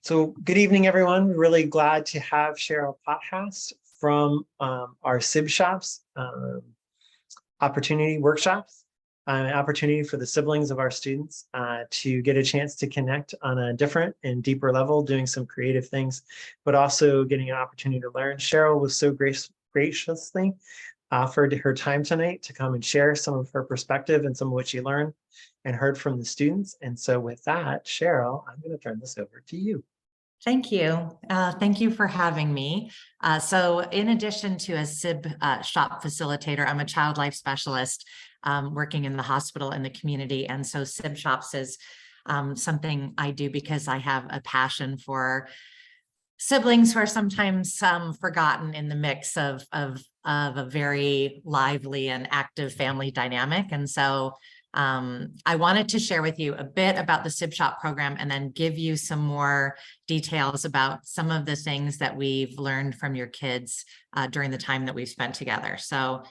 So good evening, everyone. We're really glad to have Cheryl Pothouse from our SibShops opportunity workshops, an opportunity for the siblings of our students to get a chance to connect on a different and deeper level, doing some creative things, but also getting an opportunity to learn. Cheryl was so graciously offered her time tonight to come and share some of her perspective and some of what she learned and heard from the students. And so with that, Cheryl, I'm going to turn this over to you. Thank you. Thank you for having me. So in addition to a SIB shop facilitator, I'm a child life specialist working in the hospital and the community. And so SibShops is something I do because I have a passion for siblings who are sometimes forgotten in the mix of a very lively and active family dynamic. And so I wanted to share with you a bit about the SibShop program and then give you some more details about some of the things that we've learned from your kids during the time that we've spent together. So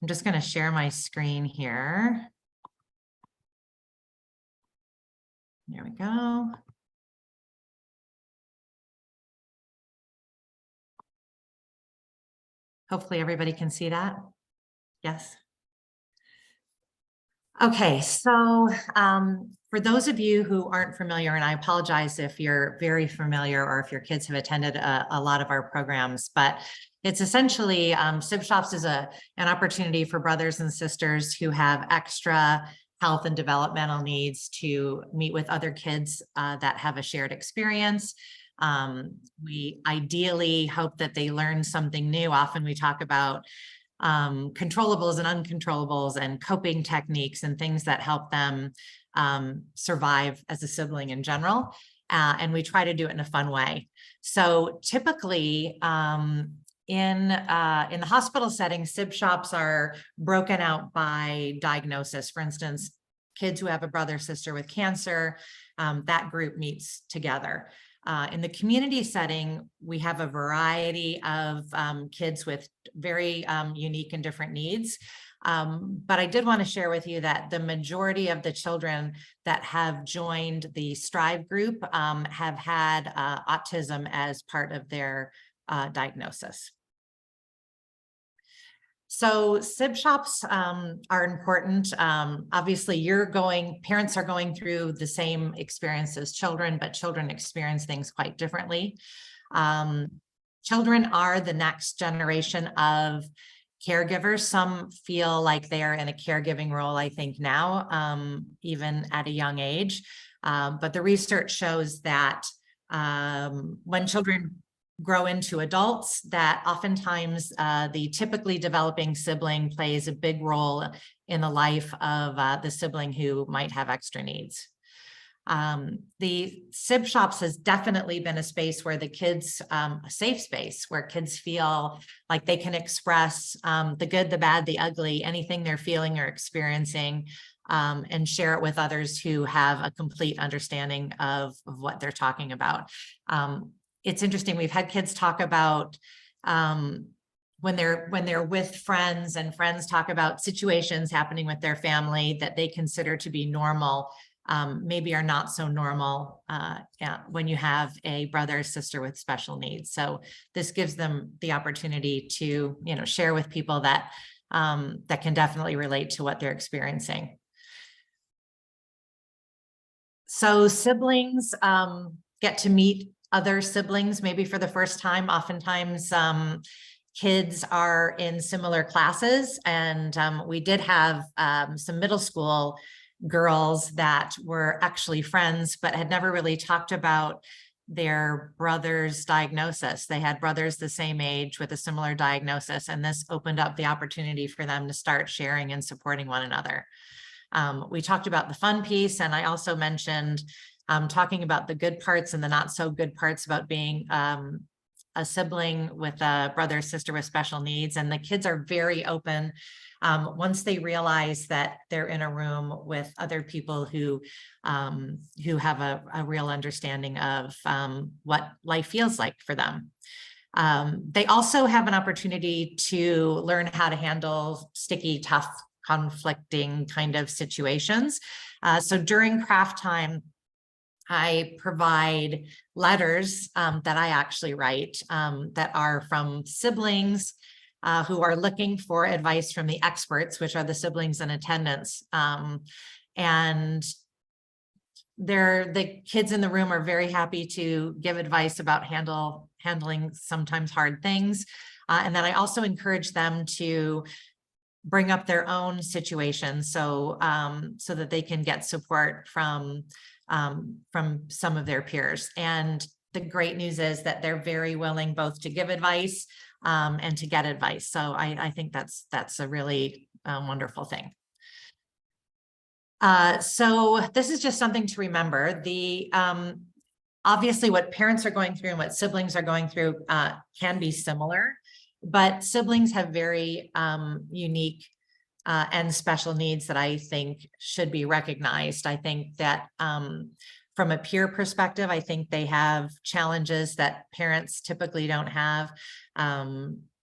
I'm just going to share my screen here. There we go. Hopefully everybody can see that. Yes. Okay, so for those of you who aren't familiar, and I apologize if you're very familiar or if your kids have attended a lot of our programs, but it's essentially SibShops is an opportunity for brothers and sisters who have extra health and developmental needs to meet with other kids that have a shared experience. We ideally hope that they learn something new. Often we talk about controllables and uncontrollables and coping techniques and things that help them survive as a sibling in general. And we try to do it in a fun way. So typically in the hospital setting, SibShops are broken out by diagnosis. For instance, kids who have a brother or sister with cancer, that group meets together. In the community setting, we have a variety of kids with very unique and different needs. But I did want to share with you that the majority of the children that have joined the Strive group have had autism as part of their diagnosis. So SibShops are important. Obviously, parents are going through the same experience as children, but children experience things quite differently. Children are the next generation of caregivers. Some feel like they are in a caregiving role, I think now, even at a young age. But the research shows that when children grow into adults, that oftentimes the typically developing sibling plays a big role in the life of the sibling who might have extra needs. The SibShops has definitely been a space where the kids, a safe space where kids feel like they can express the good, the bad, the ugly, anything they're feeling or experiencing, and share it with others who have a complete understanding of what they're talking about. It's interesting. We've had kids talk about when they're with friends and friends talk about situations happening with their family that they consider to be normal, maybe are not so normal when you have a brother or sister with special needs. So this gives them the opportunity to, share with people that that can definitely relate to what they're experiencing. So siblings get to meet other siblings maybe for the first time. Oftentimes kids are in similar classes, and we did have some middle school girls that were actually friends but had never really talked about their brother's diagnosis. They had brothers the same age with a similar diagnosis, and this opened up the opportunity for them to start sharing and supporting one another. We talked about the fun piece, and I also mentioned talking about the good parts and the not so good parts about being a sibling with a brother or sister with special needs. And the kids are very open once they realize that they're in a room with other people who have a real understanding of what life feels like for them. They also have an opportunity to learn how to handle sticky, tough, conflicting kind of situations. So during craft time, I provide letters that I actually write that are from siblings who are looking for advice from the experts, which are the siblings in attendance. And the kids in the room are very happy to give advice about handling sometimes hard things. And then I also encourage them to bring up their own situations so that they can get support from some of their peers. And the great news is that they're very willing both to give advice and to get advice. So I think that's a really wonderful thing. So this is just something to remember. Obviously what parents are going through and what siblings are going through can be similar, but siblings have very unique and special needs that I think should be recognized. I think that from a peer perspective, I think they have challenges that parents typically don't have.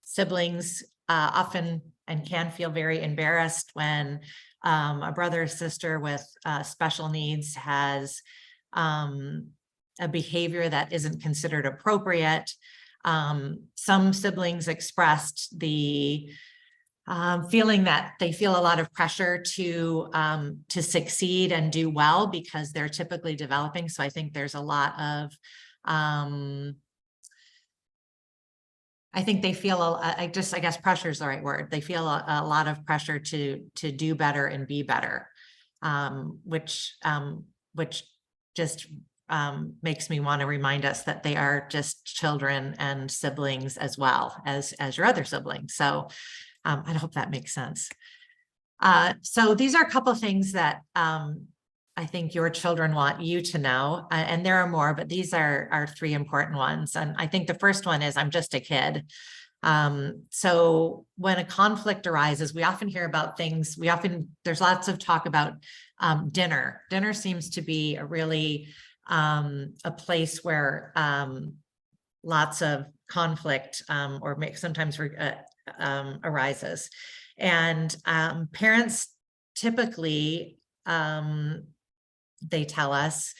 Siblings often and can feel very embarrassed when a brother or sister with special needs has a behavior that isn't considered appropriate. Some siblings expressed the feeling that they feel a lot of pressure to succeed and do well because they're typically developing. So I think there's a lot of I think they feel I guess pressure is the right word. They feel a lot of pressure to do better and be better, which just makes me want to remind us that they are just children and siblings as well as your other siblings. So I hope that makes sense. So these are a couple of things that I think your children want you to know, and there are more, but these are three important ones. And I think the first one is I'm just a kid. So when a conflict arises, we often hear about things, there's lots of talk about dinner. Dinner seems to be a really a place where lots of conflict or sometimes arises. And parents typically, they tell us,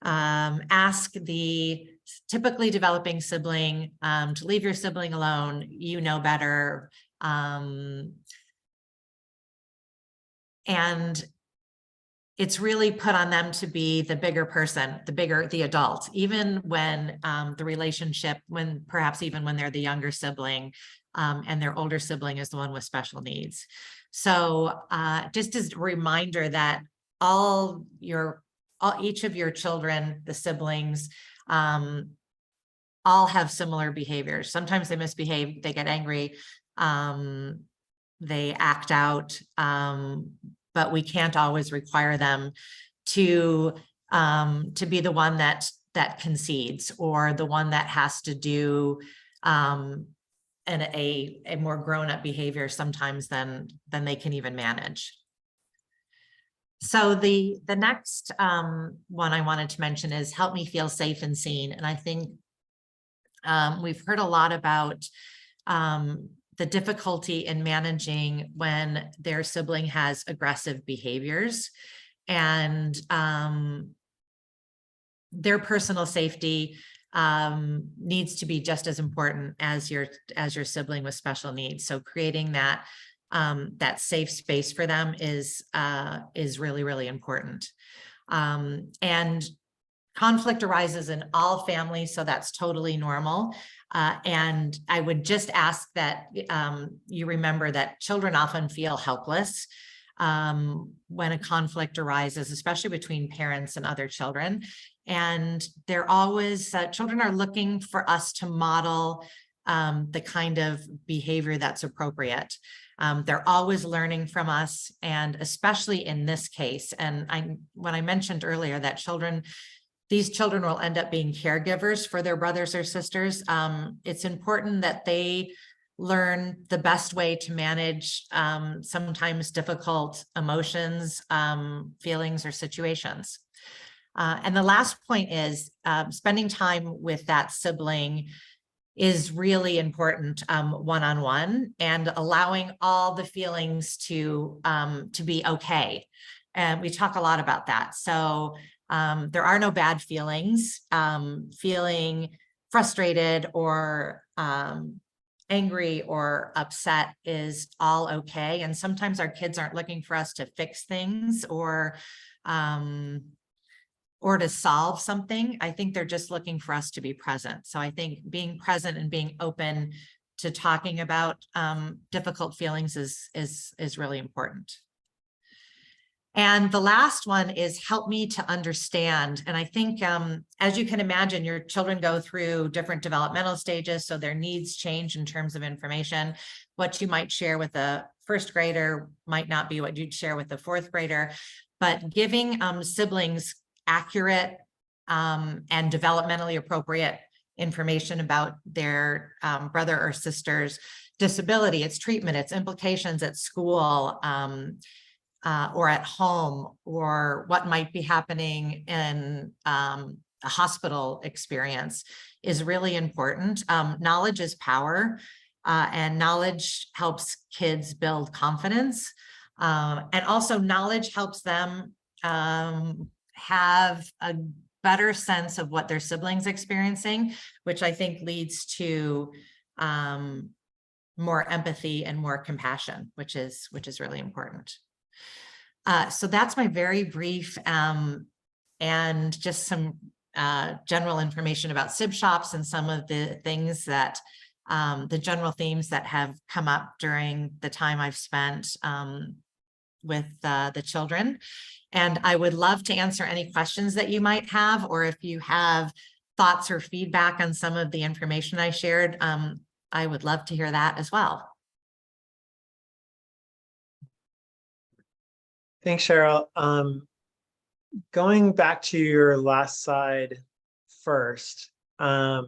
ask the typically developing sibling to leave your sibling alone, you know better. And it's really put on them to be the bigger person, the adult, even when the relationship, perhaps even when they're the younger sibling and their older sibling is the one with special needs. So just as a reminder that each of your children, the siblings, all have similar behaviors. Sometimes they misbehave, they get angry, they act out, but we can't always require them to be the one that concedes or the one that has to do a more grown-up behavior sometimes than they can even manage. So the next one I wanted to mention is help me feel safe and seen. And I think we've heard a lot about the difficulty in managing when their sibling has aggressive behaviors, and their personal safety needs to be just as important as your sibling with special needs. So creating that safe space for them is really, really important. And conflict arises in all families, so that's totally normal. And I would just ask that you remember that children often feel helpless when a conflict arises, especially between parents and other children. And they're always, children are looking for us to model the kind of behavior that's appropriate. They're always learning from us, and especially in this case. And when I mentioned earlier that these children will end up being caregivers for their brothers or sisters, it's important that they learn the best way to manage sometimes difficult emotions, feelings, or situations. And the last point is spending time with that sibling is really important one-on-one, and allowing all the feelings to be okay. And we talk a lot about that. So There are no bad feelings. Feeling frustrated or angry or upset is all okay. And sometimes our kids aren't looking for us to fix things or to solve something. I think they're just looking for us to be present. So I think being present and being open to talking about difficult feelings is really important. And the last one is help me to understand. And I think, as you can imagine, your children go through different developmental stages, so their needs change in terms of information. What you might share with a first grader might not be what you'd share with a fourth grader, but giving siblings accurate and developmentally appropriate information about their brother or sister's disability, its treatment, its implications at school, or at home, or what might be happening in a hospital experience is really important. Knowledge is power, and knowledge helps kids build confidence. And also knowledge helps them have a better sense of what their siblings experiencing, which I think leads to more empathy and more compassion, which is really important. So that's my very brief and just some general information about SibShops and some of the things that the general themes that have come up during the time I've spent with the children. And I would love to answer any questions that you might have, or if you have thoughts or feedback on some of the information I shared, I would love to hear that as well. Thanks, Cheryl. Going back to your last slide first, I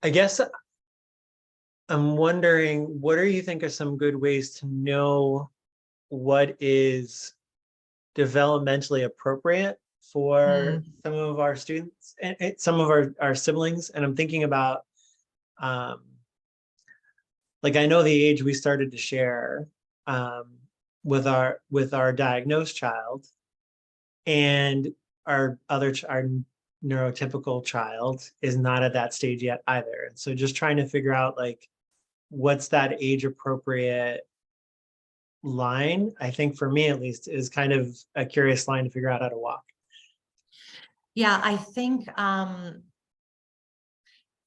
guess I'm wondering, what do you think are some good ways to know what is developmentally appropriate for some of our students and some of our siblings? And I'm thinking about, like, I know the age we started to share with our diagnosed child, and our neurotypical child is not at that stage yet either. And so just trying to figure out, like, what's that age appropriate line, I think for me at least, is kind of a curious line to figure out how to walk. Yeah, I think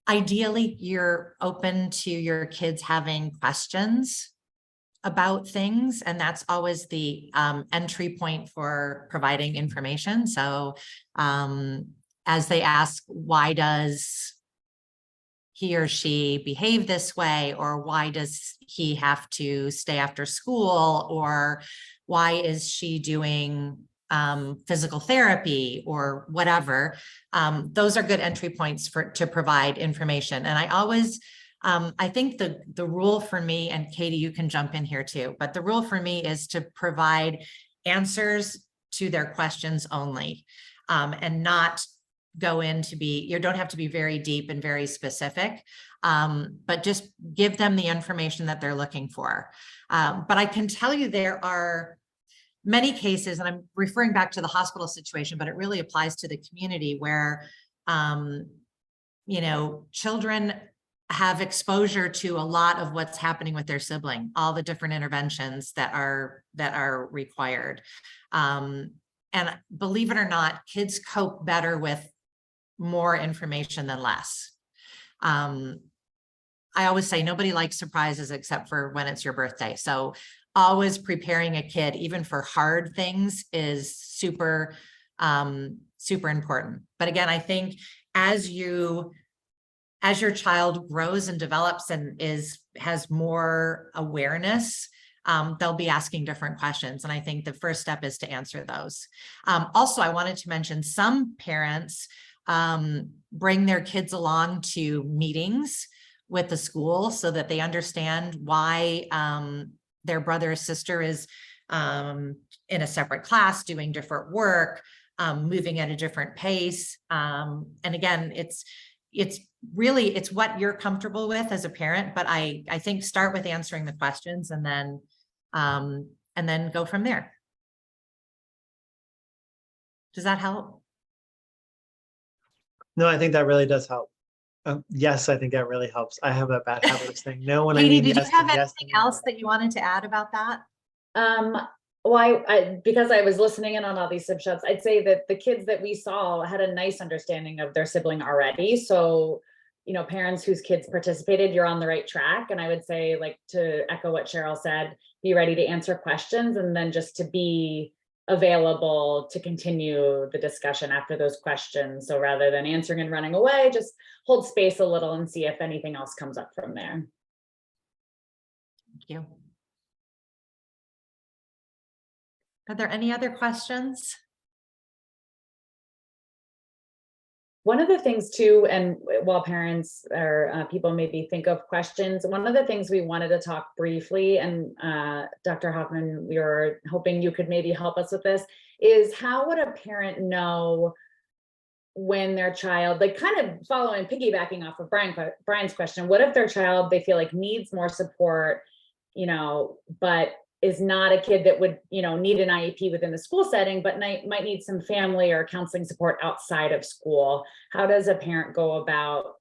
ideally you're open to your kids having questions about things, and that's always the entry point for providing information. So as they ask, why does he or she behave this way, or why does he have to stay after school, or why is she doing physical therapy, or whatever, those are good entry points to provide information. And I always I think the rule for me, and Katie, you can jump in here too, but the rule for me is to provide answers to their questions only, and not go into you don't have to be very deep and very specific, but just give them the information that they're looking for. But I can tell you there are many cases, and I'm referring back to the hospital situation, but it really applies to the community, where children have exposure to a lot of what's happening with their sibling, all the different interventions that are required. And believe it or not, kids cope better with more information than less. I always say nobody likes surprises except for when it's your birthday. So always preparing a kid, even for hard things, is super, super important. But again, I think as your child grows and develops and has more awareness, they'll be asking different questions. And I think the first step is to answer those. Also, I wanted to mention some parents bring their kids along to meetings with the school so that they understand why their brother or sister is in a separate class, doing different work, moving at a different pace. And again, it's what you're comfortable with as a parent, but I think start with answering the questions and then go from there. Does that help? No, I think that really does help. Yes, I think that really helps. I have a bad habit of saying no when I Katie, mean did you yes have and yes. anything else that you wanted to add about that? Well, because I was listening in on all these SibShops, I'd say that the kids that we saw had a nice understanding of their sibling already. So, you know, parents whose kids participated, you're on the right track. And I would say, like, to echo what Cheryl said, be ready to answer questions and then just to be available to continue the discussion after those questions. So rather than answering and running away, just hold space a little and see if anything else comes up from there. Thank you. Are there any other questions? One of the things too, and while parents or people maybe think of questions, one of the things we wanted to talk briefly, and Dr. Hoffman, we were hoping you could maybe help us with this, is how would a parent know when their child, like, kind of following, piggybacking off of Brian's question, what if their child, they feel like needs more support, you know, but is not a kid that would, you know, need an IEP within the school setting, but might need some family or counseling support outside of school? How does a parent go about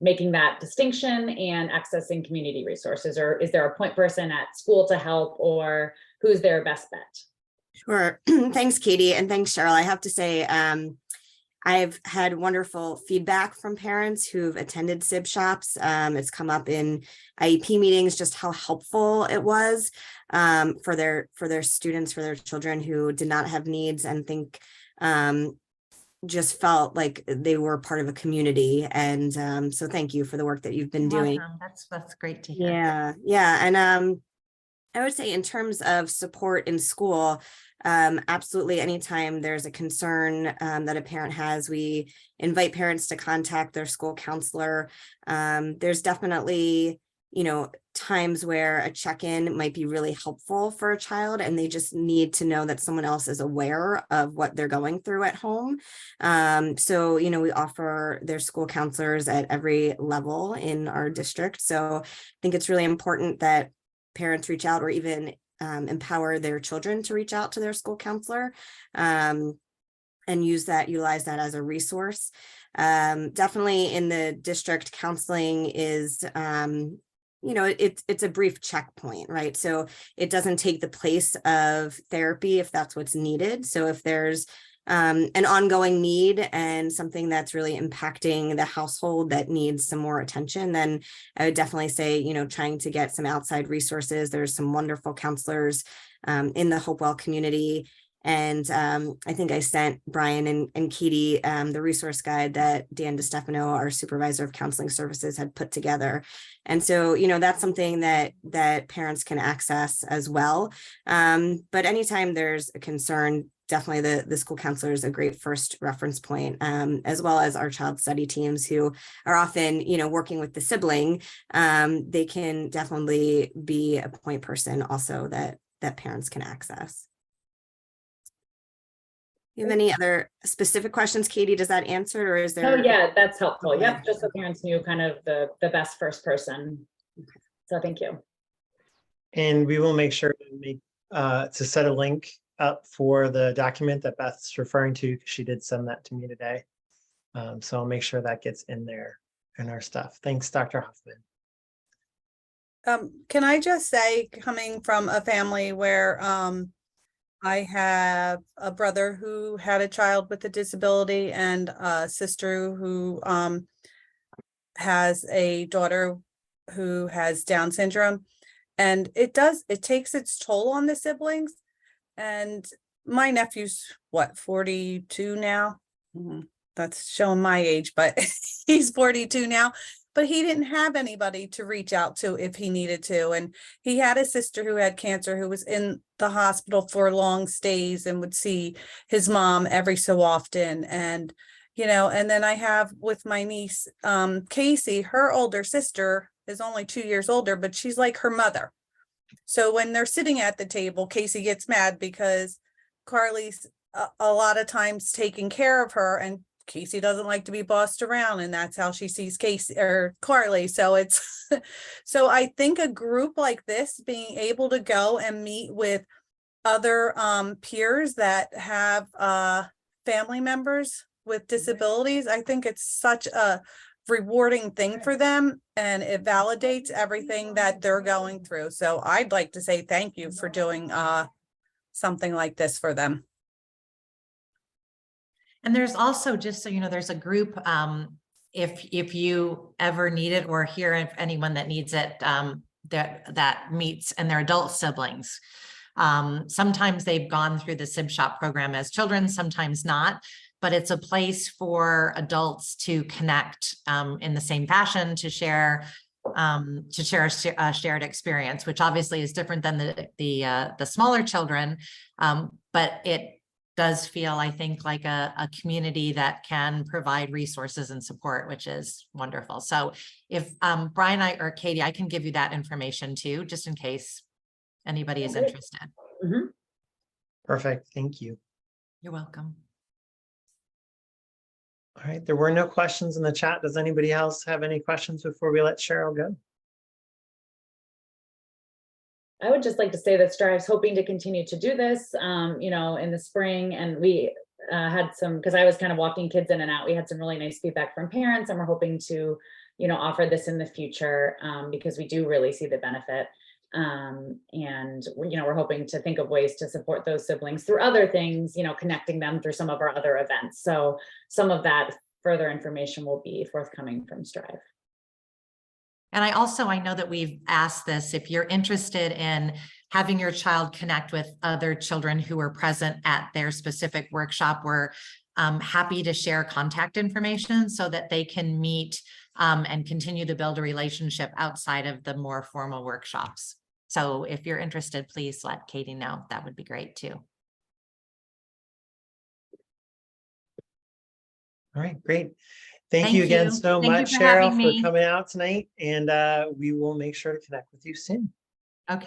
making that distinction and accessing community resources? Or is there a point person at school to help, or who's their best bet? Sure. Thanks, Katie. And thanks, Cheryl. I have to say, I've had wonderful feedback from parents who've attended SibShops. It's come up in IEP meetings, just how helpful it was for their students, for their children who did not have needs, and think just felt like they were part of a community. And so thank you for the work that you've been doing. That's great to hear. Yeah. And I would say in terms of support in school, absolutely, anytime there's a concern that a parent has, we invite parents to contact their school counselor. There's definitely, you know, times where a check-in might be really helpful for a child, and they just need to know that someone else is aware of what they're going through at home. So, you know, we offer their school counselors at every level in our district. So I think it's really important that parents reach out, or even empower their children to reach out to their school counselor and utilize that as a resource. Definitely in the district, counseling is, you know, it's a brief checkpoint, right? So it doesn't take the place of therapy if that's what's needed. So if there's an ongoing need and something that's really impacting the household that needs some more attention, then I would definitely say, you know, trying to get some outside resources. There's some wonderful counselors in the Hopewell community. And I think I sent Brian and Katie the resource guide that Dan DeStefano, our supervisor of counseling services, had put together. And so, you know, that's something that parents can access as well. But anytime there's a concern, definitely the school counselor is a great first reference point, as well as our child study teams, who are often, you know, working with the sibling. They can definitely be a point person also that parents can access. You have any other specific questions, Katie? Does that answer, or is there? Oh yeah, that's helpful. Okay. Yep, just so parents knew kind of the best first person. Okay. So thank you. And we will make sure to set a link up for the document that Beth's referring to. She did send that to me today. So I'll make sure that gets in there in our stuff. Thanks, Dr. Hoffman. Can I just say, coming from a family where I have a brother who had a child with a disability and a sister who has a daughter who has Down syndrome, and it takes its toll on the siblings. And my nephew's what, 42 now? That's showing my age, but he's 42 now. But he didn't have anybody to reach out to if he needed to. And he had a sister who had cancer, who was in the hospital for long stays and would see his mom every so often. And, you know, and then I have with my niece, Casey, her older sister is only 2 years older, but she's like her mother. So when they're sitting at the table, Casey gets mad because Carly's a lot of times taking care of her, and Casey doesn't like to be bossed around, and that's how she sees Casey or Carly. So it's, so I think a group like this being able to go and meet with other peers that have family members with disabilities. I think it's such a rewarding thing for them, and it validates everything that they're going through. So I'd like to say thank you for doing something like this for them. And there's also, just so you know, there's a group, if you ever need it or hear of anyone that needs it, that meets and their adult siblings. Sometimes they've gone through the SibShop program as children, sometimes not, but it's a place for adults to connect in the same fashion, to share a shared experience, which obviously is different than the smaller children, but it does feel, I think, like a community that can provide resources and support, which is wonderful. So if Brian or Katie, I can give you that information too, just in case anybody is interested. Mm-hmm. Perfect. Thank you. You're welcome. All right. There were no questions in the chat. Does anybody else have any questions before we let Cheryl go? I would just like to say that Strive's hoping to continue to do this, you know, in the spring. And we had some, because I was kind of walking kids in and out, we had some really nice feedback from parents, and we're hoping to, you know, offer this in the future because we do really see the benefit. And, you know, we're hoping to think of ways to support those siblings through other things, you know, connecting them through some of our other events. So some of that further information will be forthcoming from Strive. And I know that we've asked this, if you're interested in having your child connect with other children who are present at their specific workshop, we're happy to share contact information so that they can meet and continue to build a relationship outside of the more formal workshops. So if you're interested, please let Katie know. That would be great too. All right, great. Thank you again so much, Cheryl, for coming out tonight, and we will make sure to connect with you soon. Okay.